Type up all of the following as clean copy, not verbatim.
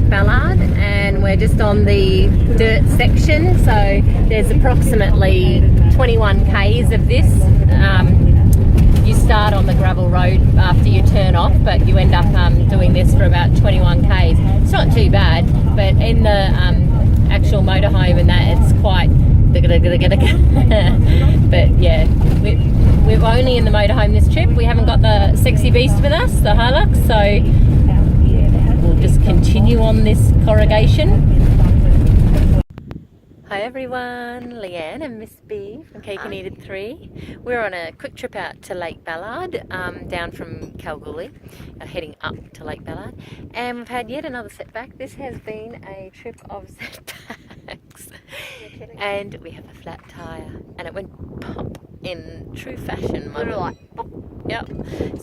Ballard, and we're just on the dirt section. So there's approximately 21 k's of this. You start on the gravel road after you turn off, but you end up doing this for about 21 k's. It's not too bad, but in the actual motorhome and that, it's quite but yeah, we're only in the motorhome this trip. We haven't got the sexy beast with us, the Hilux, so we'll just continue on this corrugation. Hi everyone, Leanne and Miss B from Cake and Eat It 3. We're on a quick trip out to Lake Ballard, down from Kalgoorlie, heading up to Lake Ballard. And we've had yet another setback. This has been a trip of setbacks. And we have a flat tyre, and it went pop in true fashion. Yep.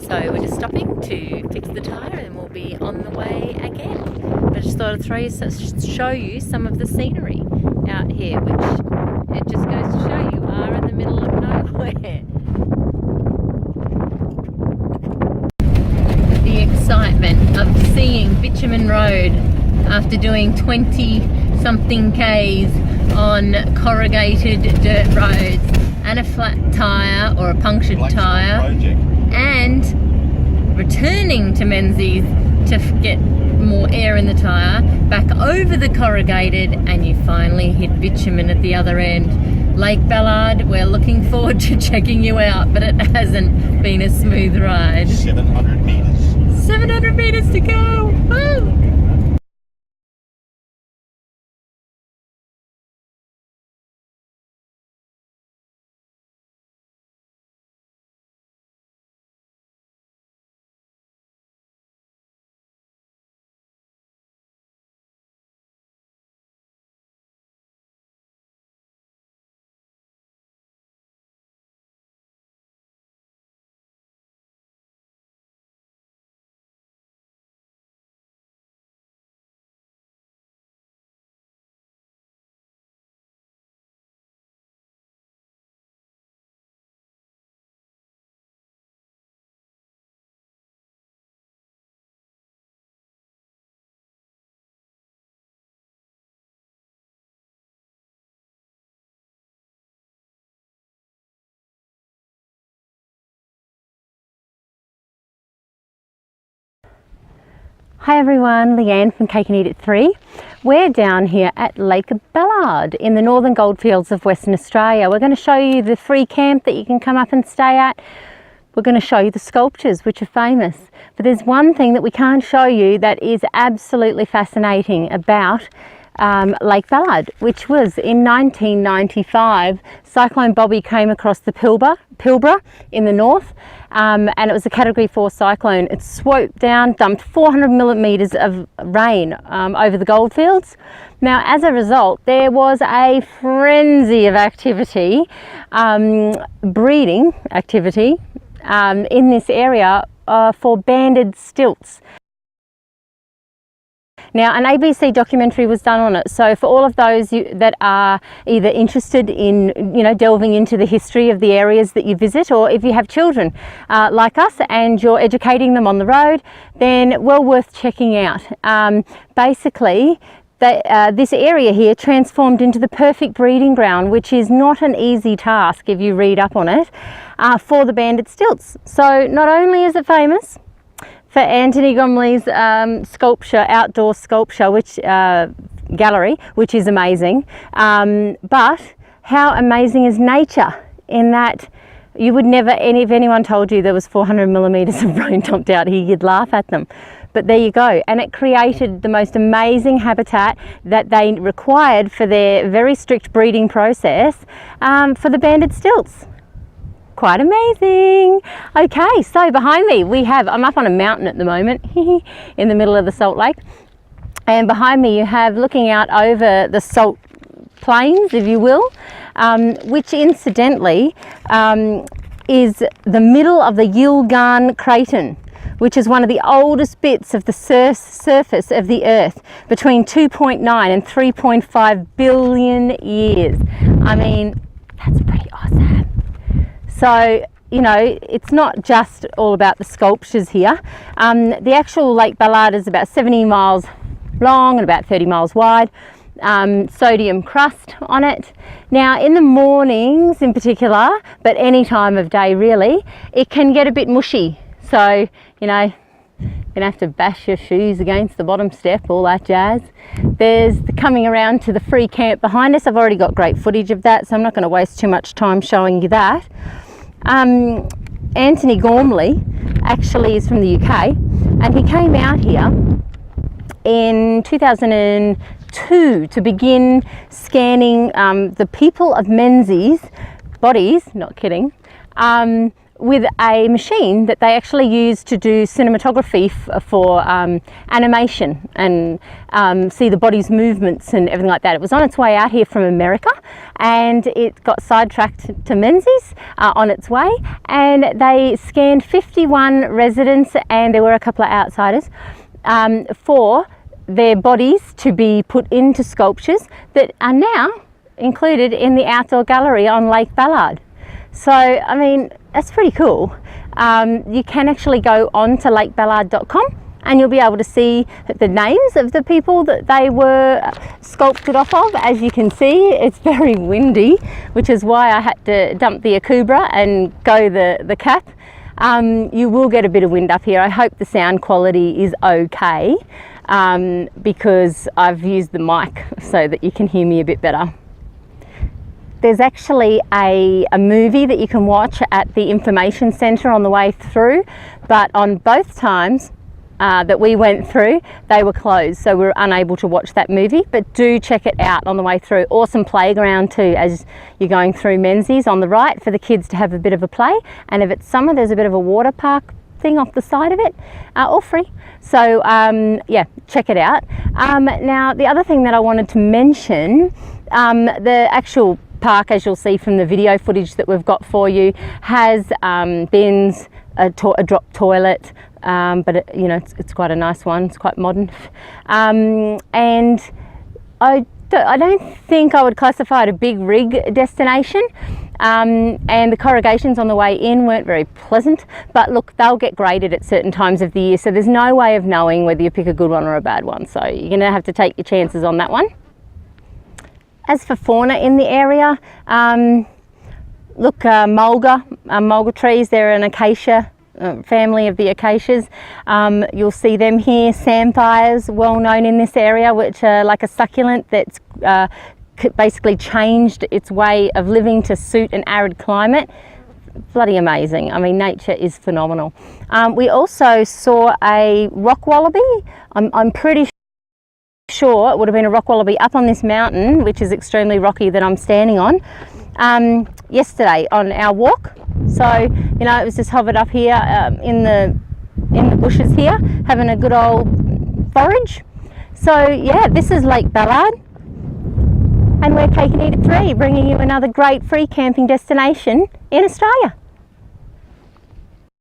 So we're just stopping to fix the tyre and we'll be on the way again. But I just thought I'd show you some of the scenery out here, which it just goes to show you are in the middle of nowhere. The excitement of seeing bitumen road after doing 20-something k's on corrugated dirt roads and a flat tyre or a punctured tyre, and returning to Menzies to get more air in the tyre, back over the corrugated, and you finally hit bitumen at the other end. Lake Ballard, we're looking forward to checking you out, but it hasn't been a smooth ride. 700 metres. 700 metres to go! Woo! Hi everyone, Leanne from Cake and Eat It 3. We're down here at Lake Ballard in the northern Goldfields of Western Australia. We're going to show you the free camp that you can come up and stay at. We're going to show you the sculptures, which are famous. But there's one thing that we can't show you that is absolutely fascinating about Lake Ballard, which was in 1995. Cyclone Bobby came across the Pilbara in the north, and it was a Category 4 cyclone. It swooped down, dumped 400 millimetres of rain over the Goldfields. Now, as a result, there was a frenzy of activity, breeding activity in this area for banded stilts. Now, an ABC documentary was done on it, so for all of those that are either interested in, delving into the history of the areas that you visit, or if you have children like us and you're educating them on the road, then well worth checking out. Basically, this area here transformed into the perfect breeding ground, which is not an easy task if you read up on it, for the banded stilts. So not only is it famous for Anthony Gormley's outdoor sculpture, which gallery, which is amazing, but how amazing is nature in that you would never, if anyone told you there was 400 millimetres of rain dumped out here, you'd laugh at them. But there you go, and it created the most amazing habitat that they required for their very strict breeding process for the banded stilts. Quite amazing. Okay, so behind me I'm up on a mountain at the moment in the middle of the Salt Lake, and behind me you have looking out over the Salt Plains, if you will, which incidentally is the middle of the Yilgarn Craton, which is one of the oldest bits of the surface of the Earth, between 2.9 and 3.5 billion years. I mean, that's pretty awesome. So, it's not just all about the sculptures here. The actual Lake Ballard is about 70 miles long and about 30 miles wide. Sodium crust on it. Now in the mornings in particular, but any time of day really, it can get a bit mushy. So, you know, you're gonna have to bash your shoes against the bottom step, all that jazz. There's the coming around to the free camp behind us. I've already got great footage of that, so I'm not going to waste too much time showing you that. Anthony Gormley actually is from the UK, and he came out here in 2002 to begin scanning the people of Menzies bodies, not kidding, with a machine that they actually use to do cinematography for animation and see the body's movements and everything like that. It was on its way out here from America, and it got sidetracked to Menzies on its way, and they scanned 51 residents, and there were a couple of outsiders, for their bodies to be put into sculptures that are now included in the outdoor gallery on Lake Ballard. So, I mean, that's pretty cool. You can actually go on to lakeballard.com and you'll be able to see the names of the people that they were sculpted off of. As you can see, it's very windy, which is why I had to dump the Akubra and go the cap. You will get a bit of wind up here. I hope the sound quality is okay, because I've used the mic so that you can hear me a bit better. There's actually a movie that you can watch at the information centre on the way through, but on both times that we went through, they were closed, so we were unable to watch that movie. But do check it out on the way through. Awesome playground too as you're going through Menzies on the right for the kids to have a bit of a play, and if it's summer there's a bit of a water park thing off the side of it, all free. So yeah, check it out. Now the other thing that I wanted to mention, the actual park, as you'll see from the video footage that we've got for you, has bins, a drop toilet, but it, you know, it's quite a nice one. It's quite modern, and I don't think I would classify it a big rig destination, and the corrugations on the way in weren't very pleasant, but look, they'll get graded at certain times of the year, so there's no way of knowing whether you pick a good one or a bad one, so you're gonna have to take your chances on that one. As for fauna in the area, look, mulga trees, they're an acacia, family of the acacias. You'll see them here. Samphires, well known in this area, which are like a succulent that's basically changed its way of living to suit an arid climate. Bloody amazing. I mean, nature is phenomenal. We also saw a rock wallaby. I'm pretty sure it would have been a rock wallaby up on this mountain, which is extremely rocky, that I'm standing on, yesterday on our walk. So, you know, it was just hovered up here in the bushes here, having a good old forage. So yeah, this is Lake Ballard, and we're Cake and Eat at 3, bringing you another great free camping destination in Australia.